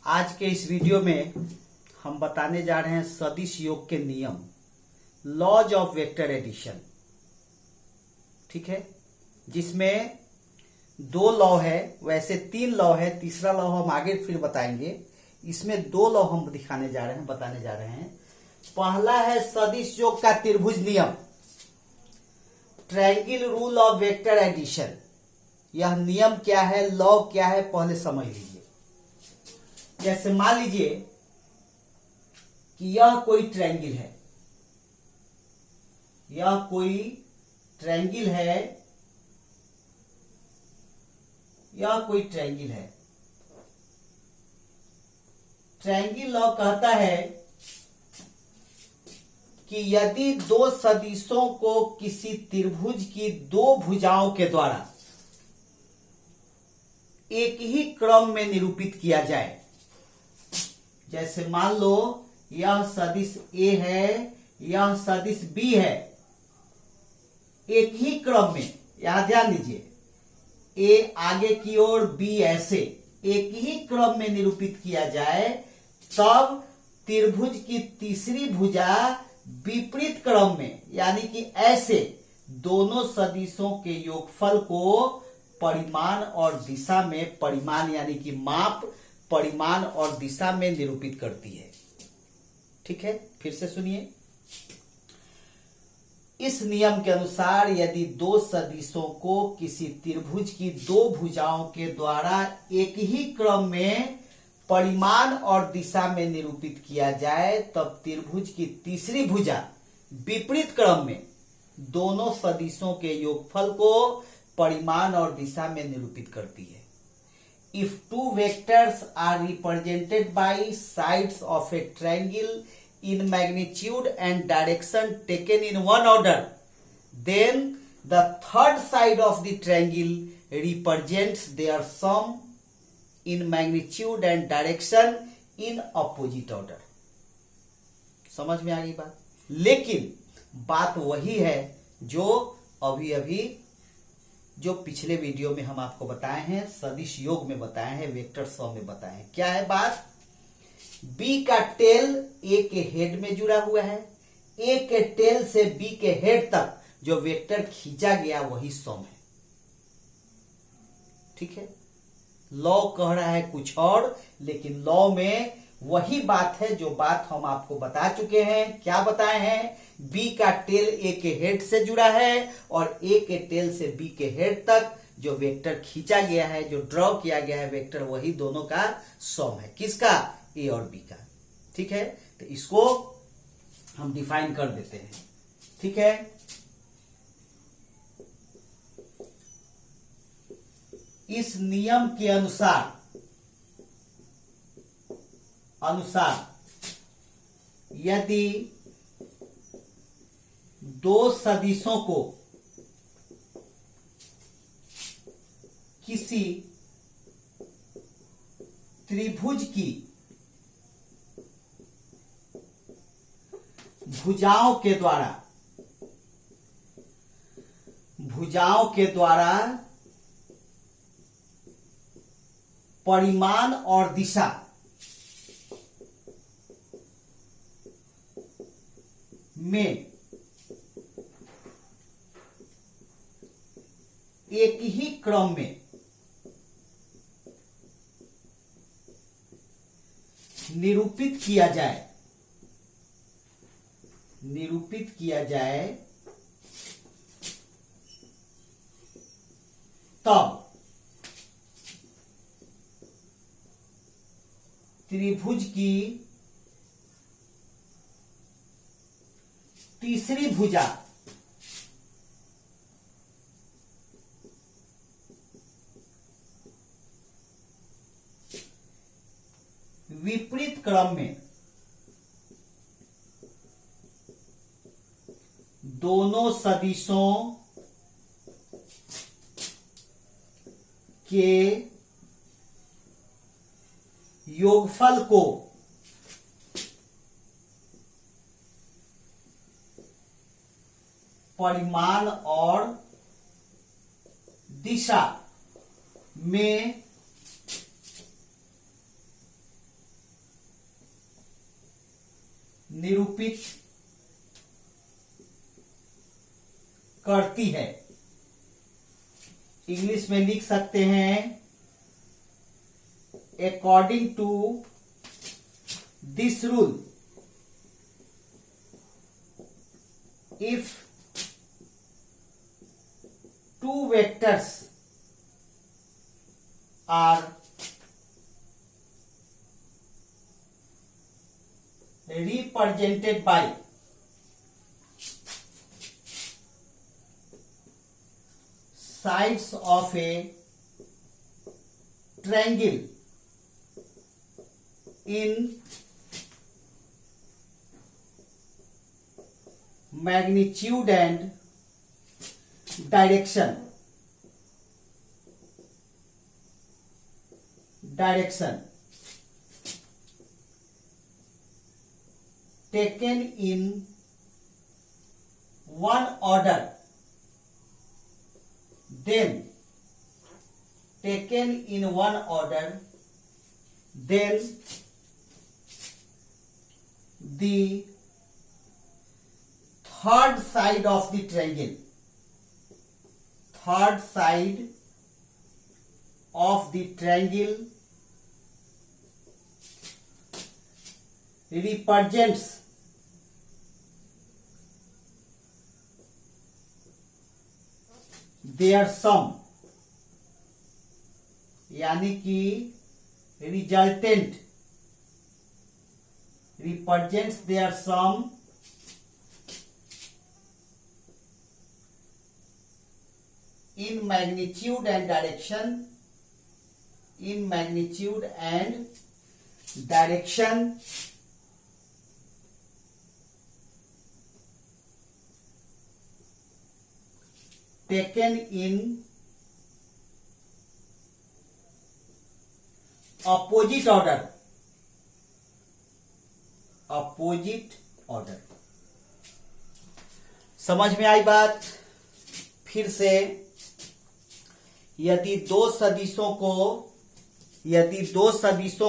आज के इस वीडियो में हम बताने जा रहे हैं सदिश योग के नियम, लॉज ऑफ वेक्टर एडिशन। ठीक है, जिसमें 2 लॉ है, वैसे 3 लॉ है, तीसरा लॉ हम आगे फिर बताएंगे। इसमें 2 लॉ हम दिखाने जा रहे हैं, बताने जा रहे हैं। पहला है सदिश योग का त्रिभुज नियम, triangle rule of vector addition. यह नियम क्या है, लॉ क्या है, पहले समझ लीजिए। जैसे मान लीजिए कि यह कोई ट्रायंगल है, यह कोई ट्रायंगल है, यह कोई ट्रायंगल है। ट्रायंगल लॉ कहता है कि यदि 2 सदिशों को किसी त्रिभुज की 2 भुजाओं के द्वारा एक ही क्रम में निरूपित किया जाए, जैसे मान लो यह सदिश A है, यह सदिश B है, एक ही क्रम में, यहां ध्यान दीजिए, A आगे की ओर, B ऐसे एक ही क्रम में निरूपित किया जाए, तब त्रिभुज की तीसरी भुजा विपरीत क्रम में, यानी कि ऐसे दोनों सदिशों के योगफल को परिमाण और दिशा में, परिमाण यानी कि माप, परिमाण और दिशा में निरूपित करती है। ठीक है, फिर से सुनिए। इस नियम के अनुसार यदि 2 सदिशों को किसी त्रिभुज की 2 भुजाओं के द्वारा एक ही क्रम में परिमाण और दिशा में निरूपित किया जाए, तब त्रिभुज की तीसरी भुजा विपरीत क्रम में दोनों सदिशों के योगफल को परिमाण और दिशा में निरूपित करती है। If 2 vectors are represented by sides of a triangle in magnitude and direction taken in one order, then the third side of the triangle represents their sum in magnitude and direction in opposite order. समझ में आ गई बात? लेकिन बात वही है जो अभी जो पिछले वीडियो में हम आपको बताए हैं, सदिश योग में बताए हैं, वेक्टर सम में बताए हैं। क्या है बात? B का टेल A के हेड में जुड़ा हुआ है, A के टेल से B के हेड तक जो वेक्टर खींचा गया वही सम है। ठीक है, लॉ कह रहा है कुछ और, लेकिन लॉ में वही बात है जो बात हम आपको बता चुके हैं। क्या बताए हैं? B का टेल A के हेड से जुड़ा है और A के टेल से B के हेड तक जो वेक्टर खींचा गया है, जो ड्रॉ किया गया है वेक्टर, वही दोनों का सम है। किसका? A और B का। ठीक है, तो इसको हम डिफाइन कर देते हैं। ठीक है, इस नियम के अनुसार यदि 2 सदिशों को किसी त्रिभुज की भुजाओं के द्वारा परिमाण और दिशा में एक ही क्रम में निरूपित किया जाए, तब त्रिभुज की तीसरी भुजा विपरीत क्रम में दोनों सदिशों के योगफल को परिमाण और दिशा में निरूपित करती है। इंग्लिश में लिख सकते हैं according to this rule if two vectors are represented by sides of a triangle in magnitude and direction taken in one order, then the third side of the triangle represents their sum, यानी कि resultant represents their sum in magnitude and direction taken in opposite order। समझ में आई बात? फिर से, यदि दो सदिशों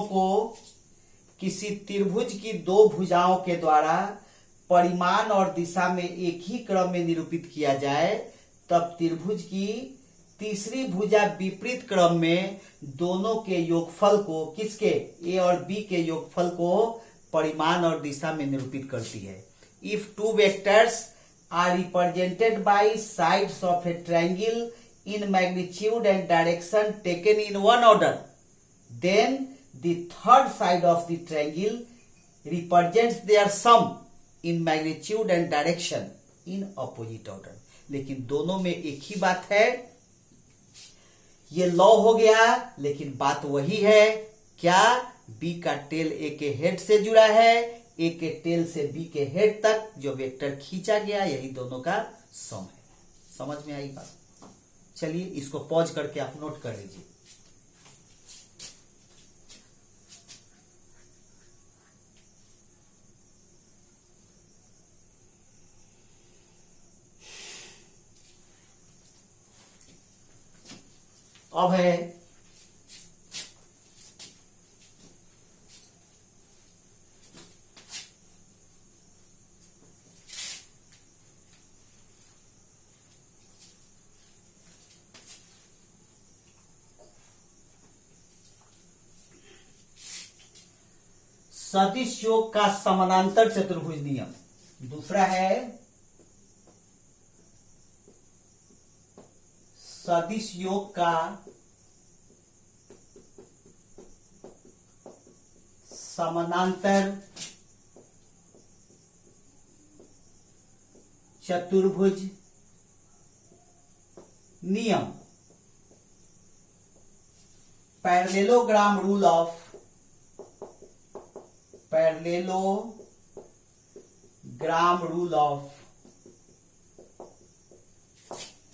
को किसी त्रिभुज की दो भुजाओं के द्वारा परिमाण और दिशा में एक ही क्रम में निरूपित किया जाए, तब त्रिभुज की तीसरी भुजा विपरीत क्रम में दोनों के योगफल को, किसके, ए और बी के योगफल को परिमाण और दिशा में निरूपित करती है। If two vectors are represented by sides of a triangle in magnitude and direction taken in one order, then the third side of the triangle represents their sum in magnitude and direction in opposite order। लेकिन दोनों में एक ही बात है, ये law हो गया, लेकिन बात वही है, क्या? बी का टेल ए के हेड से जुड़ा है, ए के टेल से बी के हेड तक जो वेक्टर खींचा गया, यही दोनों का सम है। समझ में आई बात? चलिए इसको पॉज करके आप नोट कर लीजिए। अब है सदिश योग का समानांतर चतुर्भुज नियम। दूसरा है सदिश योग का समानांतर चतुर्भुज नियम, parallelogram rule of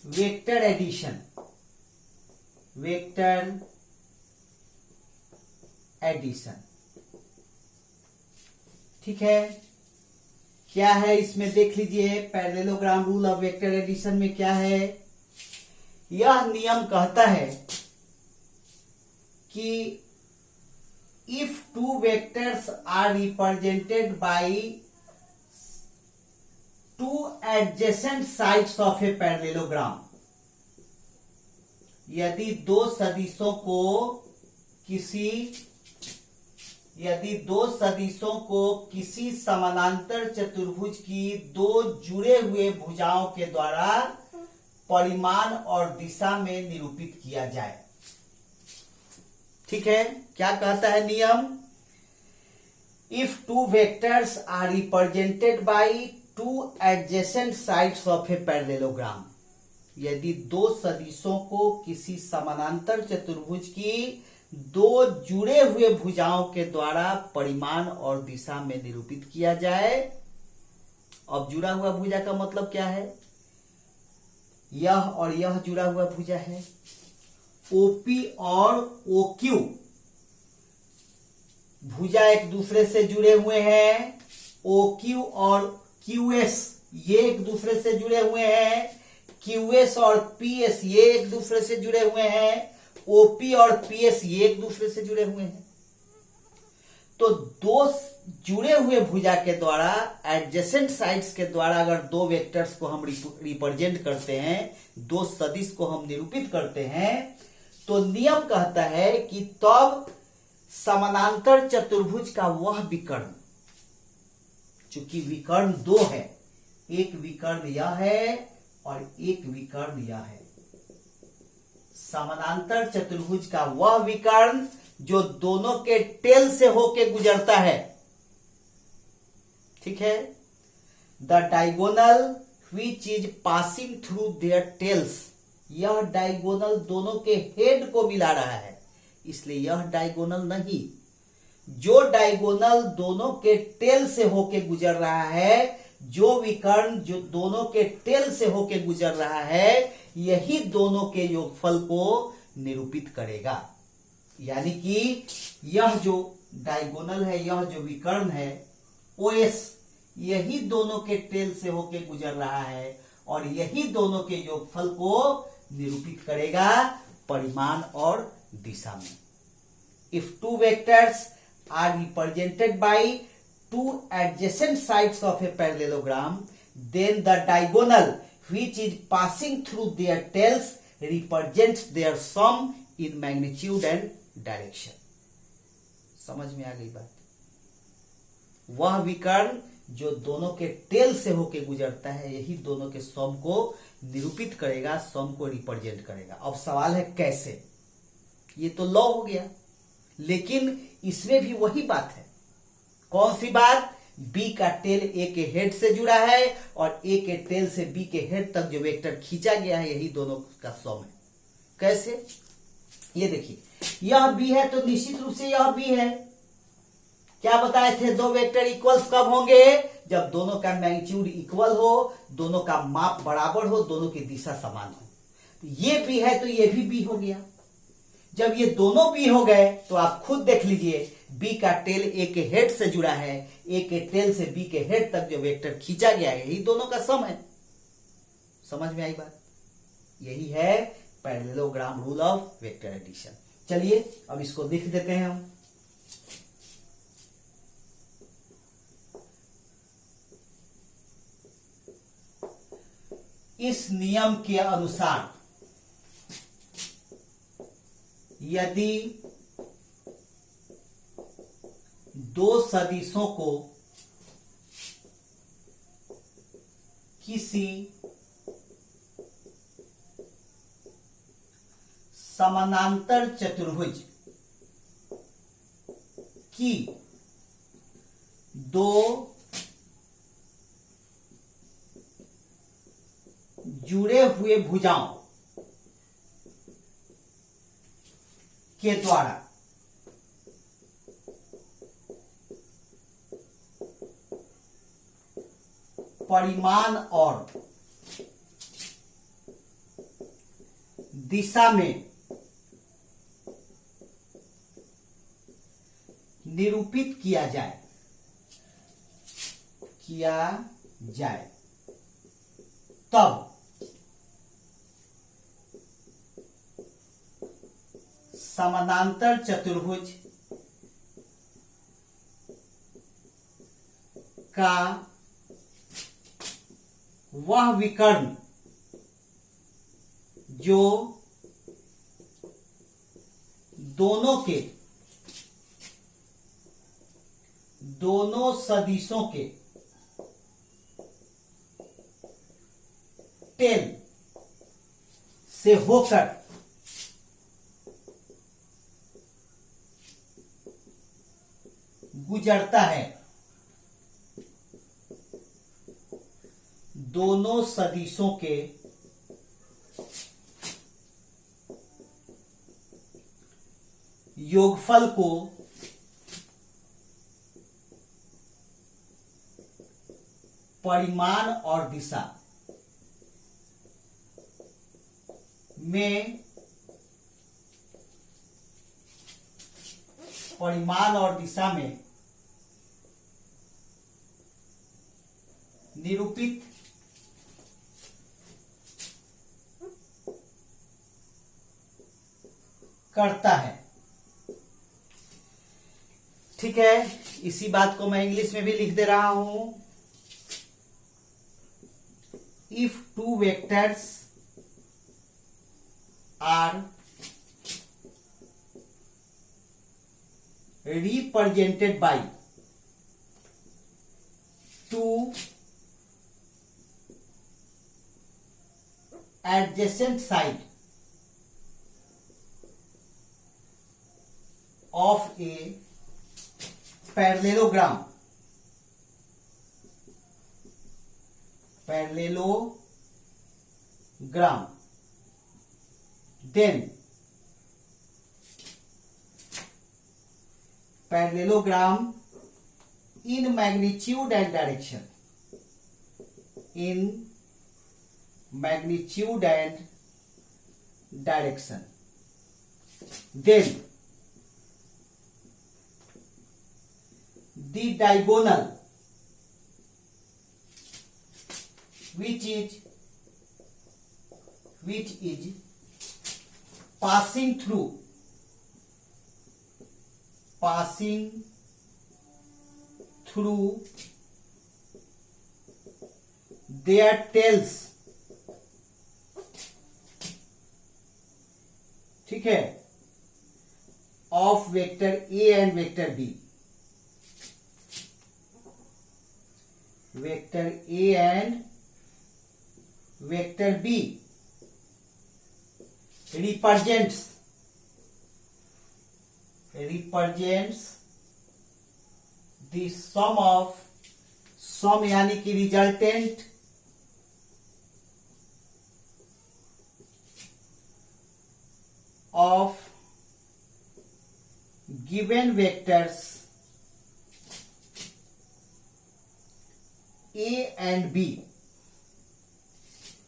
vector addition. ठीक है, क्या है इसमें देख लीजिए। Parallelogram rule of vector addition में क्या है? यह नियम कहता है कि if two vectors are represented by two adjacent sides of a parallelogram, यदि दो सदिशों को किसी समानांतर चतुर्भुज की दो जुड़े हुए भुजाओं के द्वारा परिमाण और दिशा में निरूपित किया जाए। ठीक है, क्या कहता है नियम? If two vectors are represented by two adjacent sides of a parallelogram, यदि दो सदिशों को किसी समानांतर चतुर्भुज की दो जुड़े हुए भुजाओं के द्वारा परिमाण और दिशा में निरूपित किया जाए। अब जुड़ा हुआ भुजा का मतलब क्या है? यह और यह जुड़ा हुआ भुजा है। ओपी और ओक्यू भुजा एक दूसरे से जुड़े हुए हैं। ओक्यू और क्यूएस ये एक दूसरे से जुड़े हुए हैं। क्यूएस और पीएस ये एक दूसरे से जुड़े हुए हैं। ओपी और पीएस ये एक दूसरे से जुड़े हुए हैं। तो दो जुड़े हुए भुजा के द्वारा, एडजेसेंट साइड्स के द्वारा अगर दो वेक्टर्स को हम रिप्रेजेंट करते हैं, दो सदिश को हम निरूपित करते हैं, तो नियम कहता है कि तब समानांतर चतुर्भुज का वह विकर्ण, चूंकि विकर्ण दो है, एक विकर्ण यह है और एक विकर्ण यह है, समानांतर चतुर्भुज का वह विकर्ण जो दोनों के टेल से होके गुजरता है। ठीक है, the diagonal which is passing through their tales, यह डायगोनल दोनों के हेड को मिला रहा है, इसलिए यह डायगोनल नहीं। जो डायगोनल दोनों के टेल से होके गुजर रहा है, जो विकर्ण जो दोनों के टेल से होके गुजर रहा है, यही दोनों के योगफल को निरूपित करेगा। यानी कि यह जो डायगोनल है, यह जो विकर्ण है ओएस, यही दोनों के टेल से होके गुजर रहा है और यही दोनों के योगफल को निरूपित करेगा परिमाण और दिशा में। If two vectors are represented by two adjacent sides of a parallelogram, then the diagonal which is passing through their tails represents their sum in magnitude and direction। समझ में आ गई बात? वह विकर्ण जो दोनों के टेल से होके गुजरता है, यही दोनों के सम को निरूपित करेगा, सम को रिप्रेजेंट करेगा। अब सवाल है कैसे? ये तो लॉ हो गया, लेकिन इसमें भी वही बात है। कौन सी बात? बी का टेल ए के हेड से जुड़ा है और ए के टेल से बी के हेड तक जो वेक्टर खींचा गया है, यही दोनों का सम है। कैसे? ये देखिए, यह बी है तो निश्चित रूप से यह बी है। क्या बताए थे? दो वेक्टर इक्वल्स कब होंगे? जब दोनों का मैग्नीट्यूड इक्वल हो, दोनों का माप बराबर हो, दोनों की दिशा समान हो। तो ये बी है तो ये भी बी हो गया। जब ये दोनों बी हो गए तो आप खुद देख लीजिए, बी का टेल ए के हेड से जुड़ा है, ए के टेल से बी के हेड तक जो वेक्टर खींचा गया है, यही दोनों का सम है। समझ में आई बात? यही है parallelogram rule of vector addition. चलिए अब इसको लिख देते हैं हम। इस नियम के अनुसार यदि दो सदिशों को किसी समानांतर चतुर्भुज की दो जुड़े हुए भुजाओं के द्वारा परिमाण और दिशा में निरूपित किया जाए तब समानांतर चतुर्भुज का वह विकर्ण जो दोनों सदिशों के टेल से होकर गुजरता है, दोनों सदिशों के योगफल को परिमाण और दिशा में निरूपित करता है। ठीक है, इसी बात को मैं इंग्लिश में भी लिख दे रहा हूं। If two vectors are represented by two adjacent sides of a parallelogram, then parallelogram in magnitude and direction, then the diagonal which is passing through their tails, ठीक है, of vector A and vector B, vector A and vector B represents the sum यानी कि resultant of given vectors A and B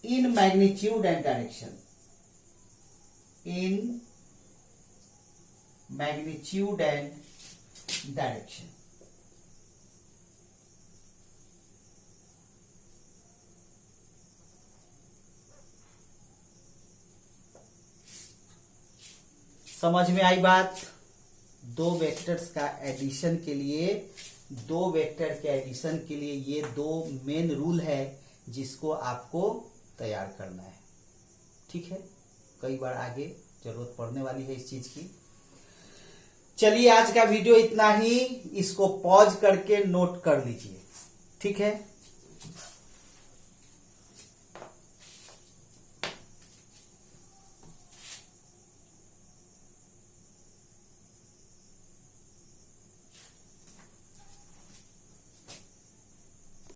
in magnitude and direction, समझ में आई बात? दो vector के addition के लिए ये दो मेन रूल है जिसको आपको तैयार करना है। ठीक है, कई बार आगे जरूरत पड़ने वाली है इस चीज की। चलिए, आज का वीडियो इतना ही। इसको पॉज करके नोट कर लीजिए। ठीक है।